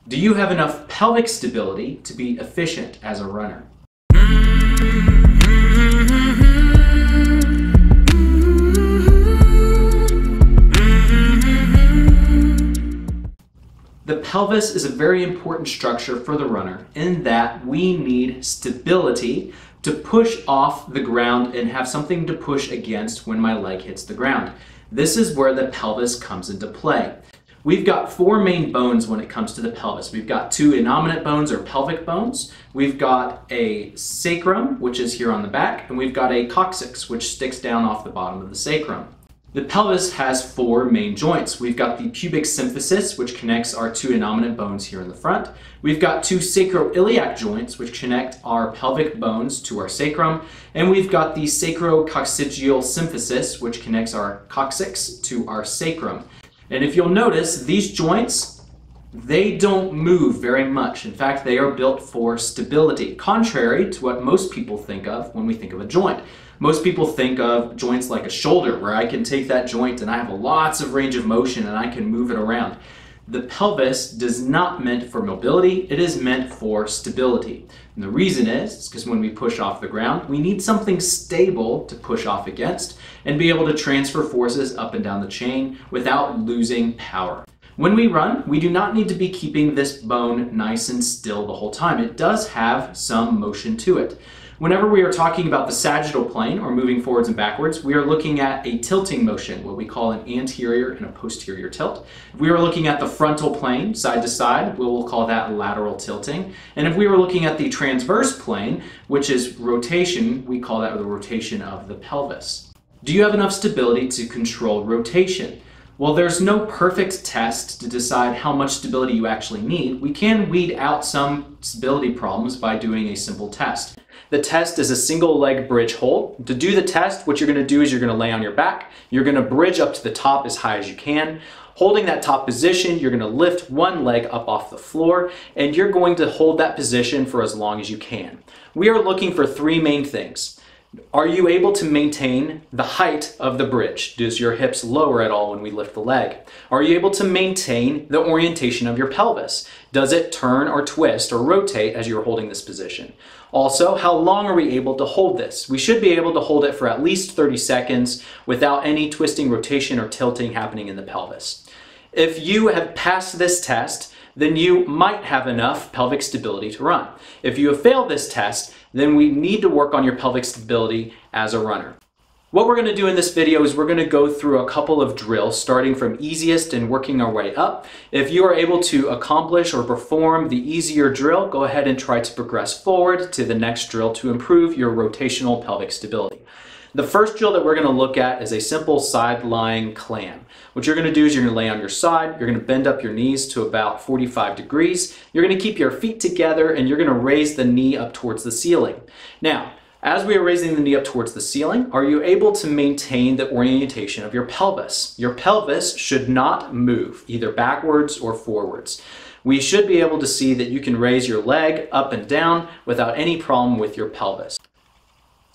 Do you have enough pelvic stability to be efficient as a runner? The pelvis is a very important structure for the runner in that we need stability to push off the ground and have something to push against when my leg hits the ground. This is where the pelvis comes into play. We've got four main bones when it comes to the pelvis. We've got two innominate bones or pelvic bones. We've got a sacrum, which is here on the back, and we've got a coccyx, which sticks down off the bottom of the sacrum. The pelvis has four main joints. We've got the pubic symphysis, which connects our two innominate bones here in the front. We've got two sacroiliac joints, which connect our pelvic bones to our sacrum. And we've got the sacrococcygeal symphysis, which connects our coccyx to our sacrum. And if you'll notice, these joints, they don't move very much. In fact, they are built for stability, contrary to what most people think of when we think of a joint. Most people think of joints like a shoulder, where I can take that joint and I have lots of range of motion and I can move it around. The pelvis is not meant for mobility, it is meant for stability. And the reason is because when we push off the ground, we need something stable to push off against and be able to transfer forces up and down the chain without losing power. When we run, we do not need to be keeping this bone nice and still the whole time. It does have some motion to it. Whenever we are talking about the sagittal plane or moving forwards and backwards, we are looking at a tilting motion, what we call an anterior and a posterior tilt. If we are looking at the frontal plane, side to side, we'll call that lateral tilting. And if we were looking at the transverse plane, which is rotation, we call that the rotation of the pelvis. Do you have enough stability to control rotation? Well, there's no perfect test to decide how much stability you actually need. We can weed out some stability problems by doing a simple test. The test is a single leg bridge hold. To do the test, what you're going to do is you're going to lay on your back. You're going to bridge up to the top as high as you can. Holding that top position, you're going to lift one leg up off the floor, and you're going to hold that position for as long as you can. We are looking for three main things. Are you able to maintain the height of the bridge? Does your hips lower at all when we lift the leg? Are you able to maintain the orientation of your pelvis? Does it turn or twist or rotate as you're holding this position? Also, how long are we able to hold this? We should be able to hold it for at least 30 seconds without any twisting, rotation, or tilting happening in the pelvis. If you have passed this test, then you might have enough pelvic stability to run. If you have failed this test, then we need to work on your pelvic stability as a runner. What we're going to do in this video is we're going to go through a couple of drills, starting from easiest and working our way up. If you are able to accomplish or perform the easier drill, go ahead and try to progress forward to the next drill to improve your rotational pelvic stability. The first drill that we're going to look at is a simple side lying clam. What you're going to do is you're going to lay on your side, you're going to bend up your knees to about 45 degrees, you're going to keep your feet together, and you're going to raise the knee up towards the ceiling. Now, as we are raising the knee up towards the ceiling, are you able to maintain the orientation of your pelvis? Your pelvis should not move, either backwards or forwards. We should be able to see that you can raise your leg up and down without any problem with your pelvis.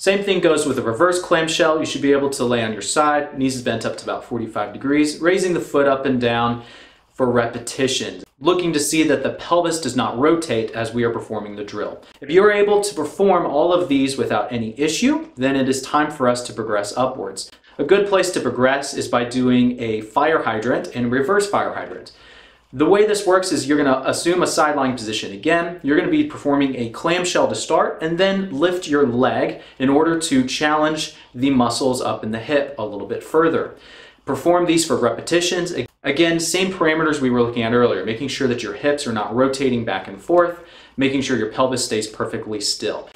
Same thing goes with a reverse clamshell. You should be able to lay on your side, knees bent up to about 45 degrees, raising the foot up and down for repetitions, looking to see that the pelvis does not rotate as we are performing the drill. If you are able to perform all of these without any issue, then it is time for us to progress upwards. A good place to progress is by doing a fire hydrant and reverse fire hydrant. The way this works is you're going to assume a side lying position again. You're going to be performing a clamshell to start and then lift your leg in order to challenge the muscles up in the hip a little bit further. Perform these for repetitions. Again, same parameters we were looking at earlier, making sure that your hips are not rotating back and forth, making sure your pelvis stays perfectly still.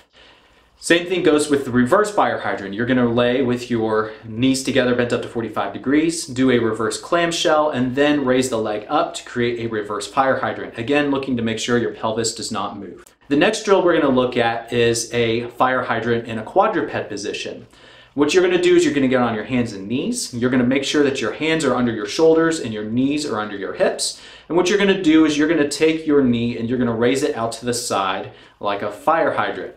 Same thing goes with the reverse fire hydrant. You're going to lay with your knees together bent up to 45 degrees, do a reverse clamshell, and then raise the leg up to create a reverse fire hydrant. Again, looking to make sure your pelvis does not move. The next drill we're going to look at is a fire hydrant in a quadruped position. What you're going to do is you're going to get on your hands and knees. You're going to make sure that your hands are under your shoulders and your knees are under your hips. And what you're going to do is you're going to take your knee and you're going to raise it out to the side like a fire hydrant.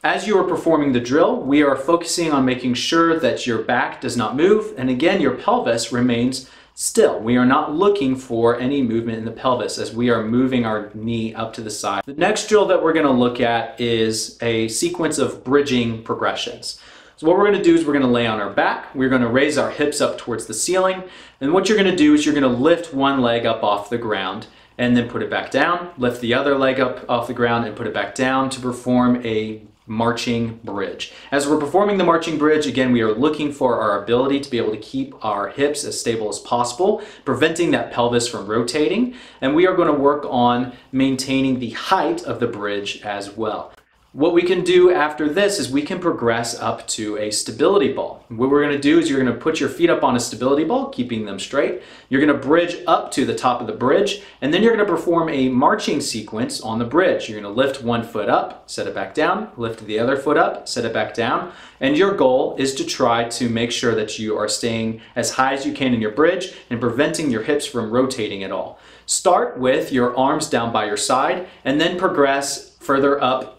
As you are performing the drill, we are focusing on making sure that your back does not move, and again, your pelvis remains Still, we are not looking for any movement in the pelvis as we are moving our knee up to the side. The next drill that we're going to look at is a sequence of bridging progressions. So what we're going to do is we're going to lay on our back, we're going to raise our hips up towards the ceiling, and what you're going to do is you're going to lift one leg up off the ground and then put it back down, lift the other leg up off the ground and put it back down to perform a marching bridge. As we're performing the marching bridge, again, we are looking for our ability to be able to keep our hips as stable as possible, preventing that pelvis from rotating, and we are going to work on maintaining the height of the bridge as well. What we can do after this is we can progress up to a stability ball. What we're going to do is you're going to put your feet up on a stability ball, keeping them straight. You're going to bridge up to the top of the bridge, and then you're going to perform a marching sequence on the bridge. You're going to lift one foot up, set it back down, lift the other foot up, set it back down, and your goal is to try to make sure that you are staying as high as you can in your bridge and preventing your hips from rotating at all. Start with your arms down by your side and then progress further up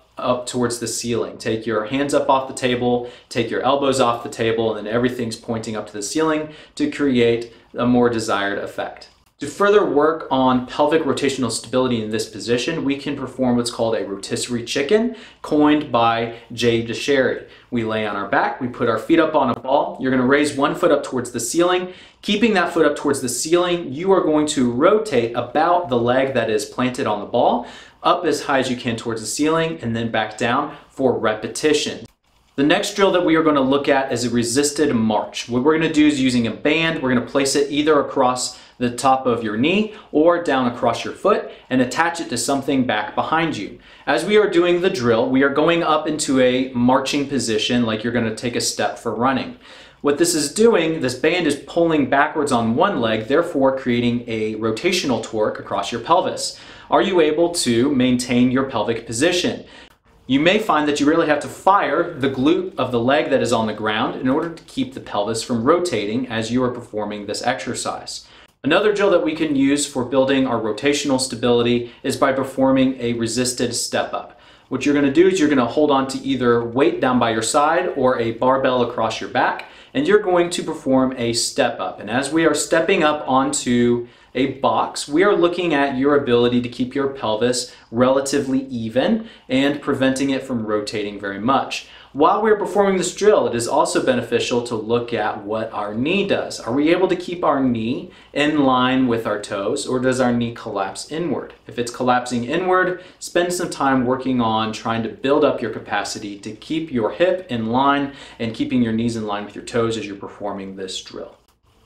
towards the ceiling. Take your hands up off the table, take your elbows off the table, and then everything's pointing up to the ceiling to create a more desired effect. To further work on pelvic rotational stability in this position, we can perform what's called a rotisserie chicken, coined by Jay DeSherry. We lay on our back, we put our feet up on a ball. You're going to raise one foot up towards the ceiling. Keeping that foot up towards the ceiling, you are going to rotate about the leg that is planted on the ball, up as high as you can towards the ceiling, and then back down for repetition. The next drill that we are going to look at is a resisted march. What we're going to do is using a band, we're going to place it either across the top of your knee or down across your foot and attach it to something back behind you. As we are doing the drill, we are going up into a marching position like you're going to take a step for running. What this is doing, this band is pulling backwards on one leg, therefore creating a rotational torque across your pelvis. Are you able to maintain your pelvic position? You may find that you really have to fire the glute of the leg that is on the ground in order to keep the pelvis from rotating as you are performing this exercise. Another drill that we can use for building our rotational stability is by performing a resisted step up. What you're going to do is you're going to hold on to either weight down by your side or a barbell across your back, and you're going to perform a step up. And as we are stepping up onto a box, we are looking at your ability to keep your pelvis relatively even and preventing it from rotating very much. While we're performing this drill, it is also beneficial to look at what our knee does. Are we able to keep our knee in line with our toes, or does our knee collapse inward? If it's collapsing inward, spend some time working on trying to build up your capacity to keep your hip in line and keeping your knees in line with your toes as you're performing this drill.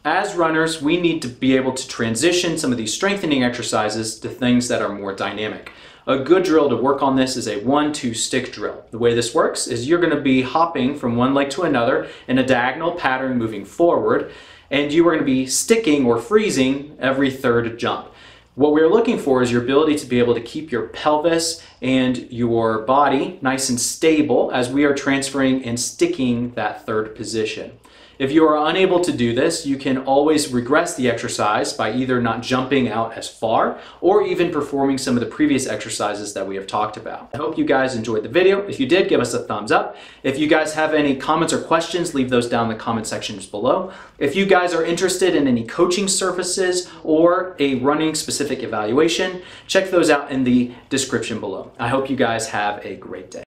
As runners, we need to be able to transition some of these strengthening exercises to things that are more dynamic. A good drill to work on this is a 1-2 stick drill. The way this works is you're going to be hopping from one leg to another in a diagonal pattern moving forward, and you are going to be sticking or freezing every third jump. What we're looking for is your ability to be able to keep your pelvis and your body nice and stable as we are transferring and sticking that third position. If you are unable to do this, you can always regress the exercise by either not jumping out as far or even performing some of the previous exercises that we have talked about. I hope you guys enjoyed the video. If you did, give us a thumbs up. If you guys have any comments or questions, leave those down in the comment sections below. If you guys are interested in any coaching services or a running specific evaluation, check those out in the description below. I hope you guys have a great day.